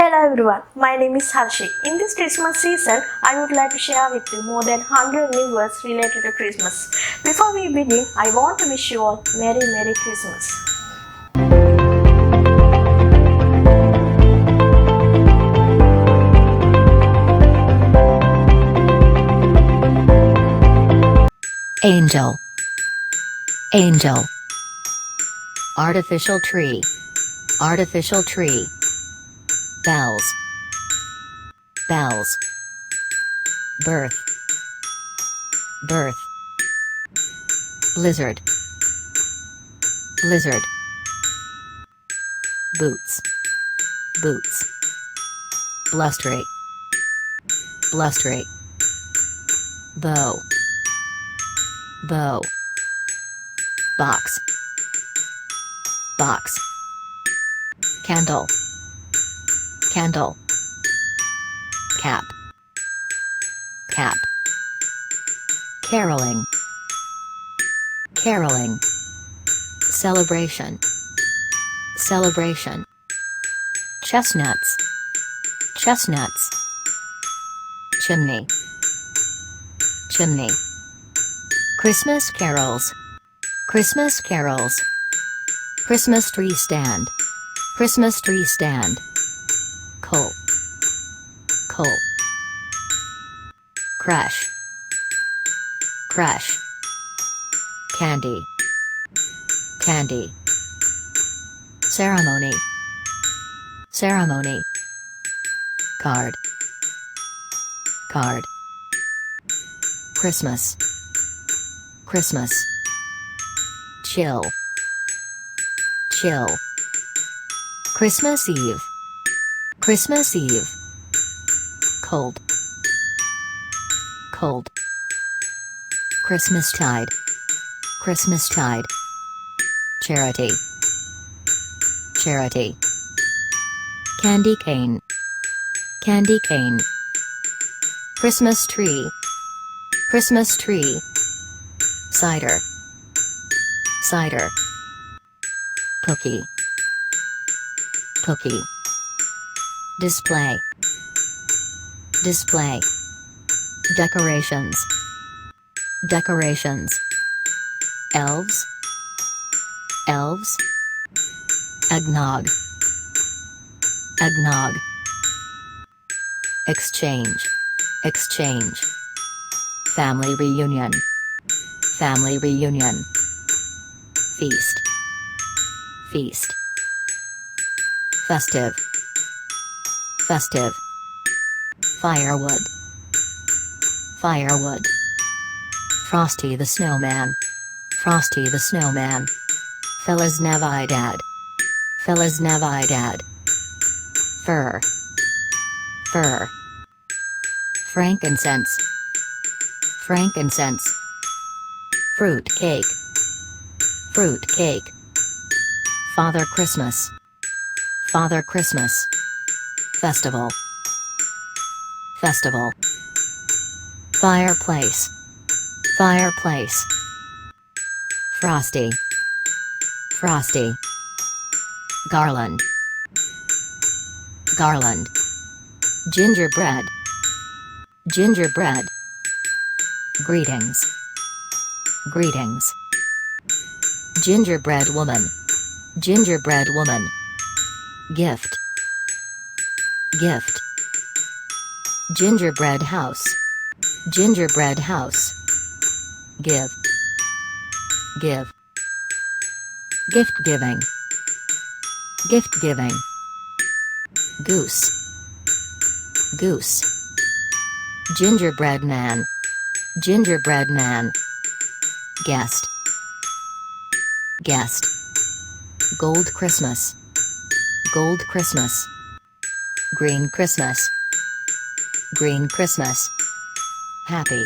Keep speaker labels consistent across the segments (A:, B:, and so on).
A: Hello everyone, my name is Harshik. In this Christmas season, I would like to share with you more than 100 new words related to Christmas. Before we begin, I want to wish you all Merry Christmas.
B: Angel, angel. Artificial tree, artificial tree. Bells, bells. Birth, birth. Blizzard, blizzard. Boots, boots. Blustery, blustery. Bow, bow. Box, box. Candle, candle. Cap, cap. Caroling, caroling. Celebration, celebration. Chestnuts, chestnuts. Chimney, chimney. Christmas carols, Christmas carols. Christmas tree stand, Christmas tree stand. Coal, coal. Crash, crash. Candy, candy. Ceremony, ceremony. Card, card. Christmas, Christmas. Chill, chill. Christmas Eve, Christmas Eve. Cold, cold. Christmastide, Christmastide. Charity, charity. Candy cane, candy cane. Christmas tree, Christmas tree. Cider, cider. Cookie, cookie. Display, display. Decorations, decorations. Elves, elves. Eggnog, eggnog. Exchange, exchange. Family reunion, family reunion. Feast, feast. Festive, festive. Firewood, firewood. Frosty the Snowman, Frosty the Snowman. Feliz Navidad, Feliz Navidad. Fur, fur. Frankincense, frankincense. Fruit cake, fruit cake. Father Christmas, Father Christmas. Festival, festival. Fireplace, fireplace. Frosty, frosty. Garland, garland. Gingerbread, gingerbread. Greetings, greetings. Gingerbread woman, gingerbread woman. Gift, gift. Gingerbread house, gingerbread house. Give, give. Gift giving, gift giving. Goose, goose. Gingerbread man, gingerbread man. Guest, guest. Gold Christmas, gold Christmas. Green Christmas, green Christmas. Happy,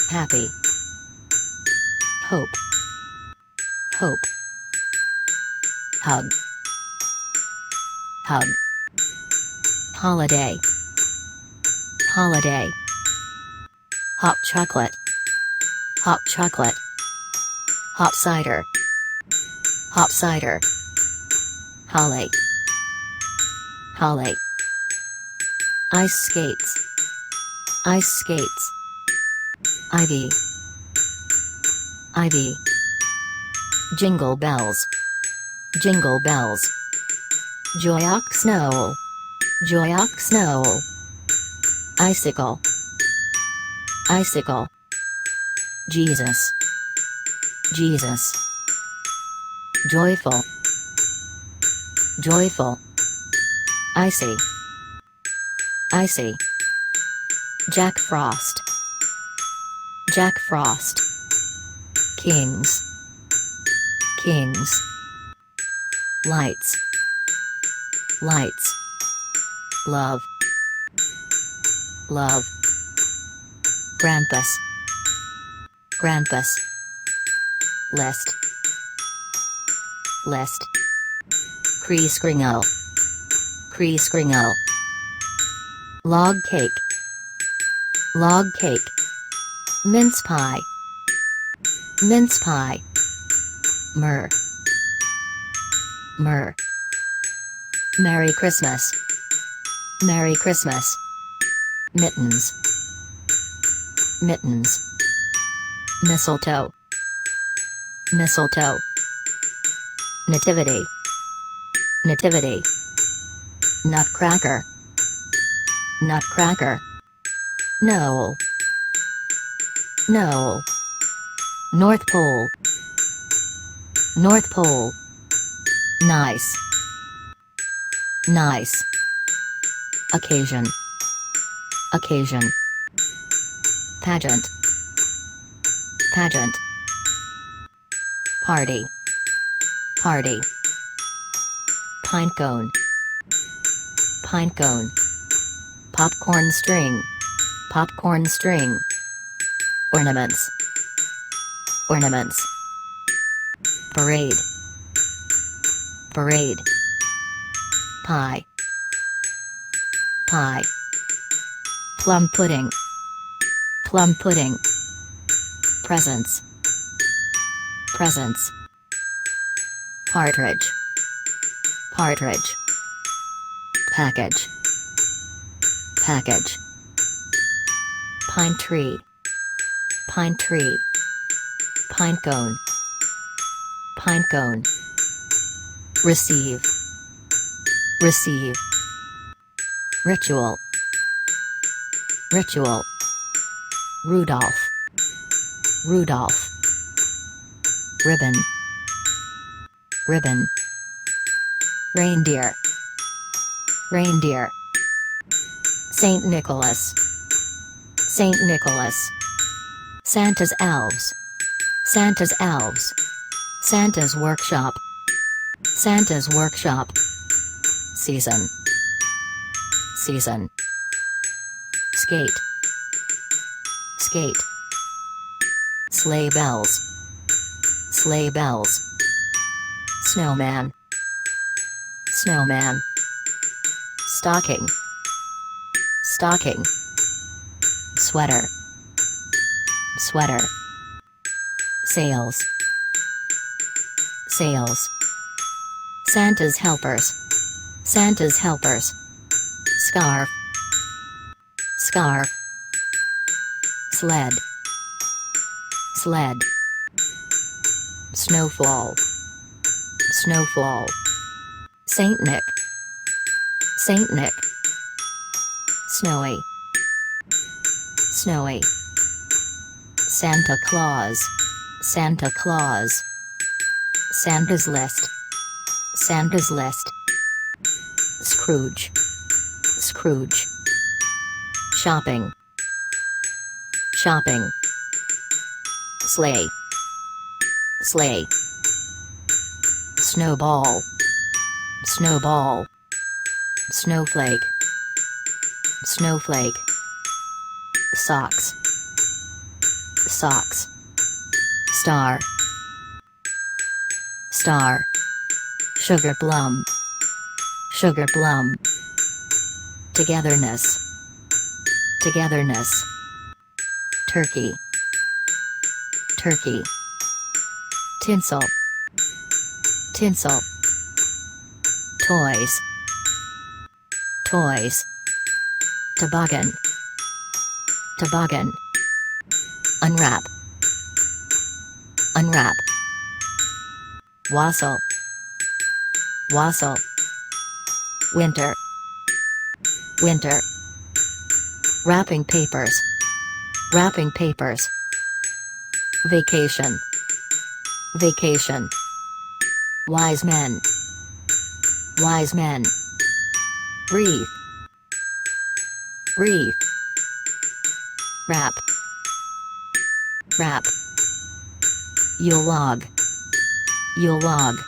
B: happy. Hope, hope. Hug, hug. Holiday, holiday. Hot chocolate, hot chocolate. Hot cider, hot cider. Holly, Holly. Ice skates. Ice skates. Ivy. Ivy. Jingle bells. Jingle bells. Joyock snow. Joyock snow. Icicle. Icicle. Jesus. Jesus. Joyful. Joyful. Icy. Icy. Jack Frost. Jack Frost. Kings. Kings. Lights. Lights. Love. Love. Krampus. Krampus. List. List. KRIS. KRIS. Log cake. Log cake. Mince pie. Mince pie. MYRRH. MYRRH. Merry Christmas. Merry Christmas. Mittens. Mittens. Mistletoe. Mistletoe. Nativity. Nativity. Nutcracker. Nutcracker. Noel. Noel. North Pole. North Pole. Nice. Nice. Occasion. Occasion. Pageant. Pageant. Party. Party. Pine cone. Pine cone. Popcorn string. Popcorn string. Ornaments. Ornaments. Parade. Parade. Pie. Pie. Plum pudding. Plum pudding. Presents. Presents. Partridge. Partridge. Package. Package. Pine tree. Pine tree. Pine cone. Pine cone. Receive. Receive. Ritual. Ritual. Rudolph. Rudolph. Ribbon. Ribbon. Reindeer. Reindeer. Saint Nicholas. Saint Nicholas. Santa's elves. Santa's elves. Santa's workshop. Santa's workshop. Season. Season. Skate. Skate. Sleigh bells. Sleigh bells. Snowman. Snowman. Stocking. Stocking. Sweater. Sweater. Sails. Sails. Santa's helpers. Santa's helpers. Scarf. Scarf. Sled. Sled. Snowfall. Snowfall. Saint Nick. Saint Nick. Snowy. Snowy. Santa Claus. Santa Claus. Santa's list. Santa's list. Scrooge. Scrooge. Shopping. Shopping. Sleigh. Sleigh. Snowball. Snowball. Snowflake. Snowflake. Socks. Socks. Star. Star. Sugar plum. Sugar plum. Togetherness. Togetherness. Turkey. Turkey. Tinsel. Tinsel. Toys. Toys. Toboggan. Toboggan. Unwrap. Unwrap. Wassail. Wassail. Winter. Winter. Wrapping papers. Wrapping papers. Vacation. Vacation. Wise men. Wise men. Wreath. Wreath. Wrap. Wrap. Yule log. Yule log.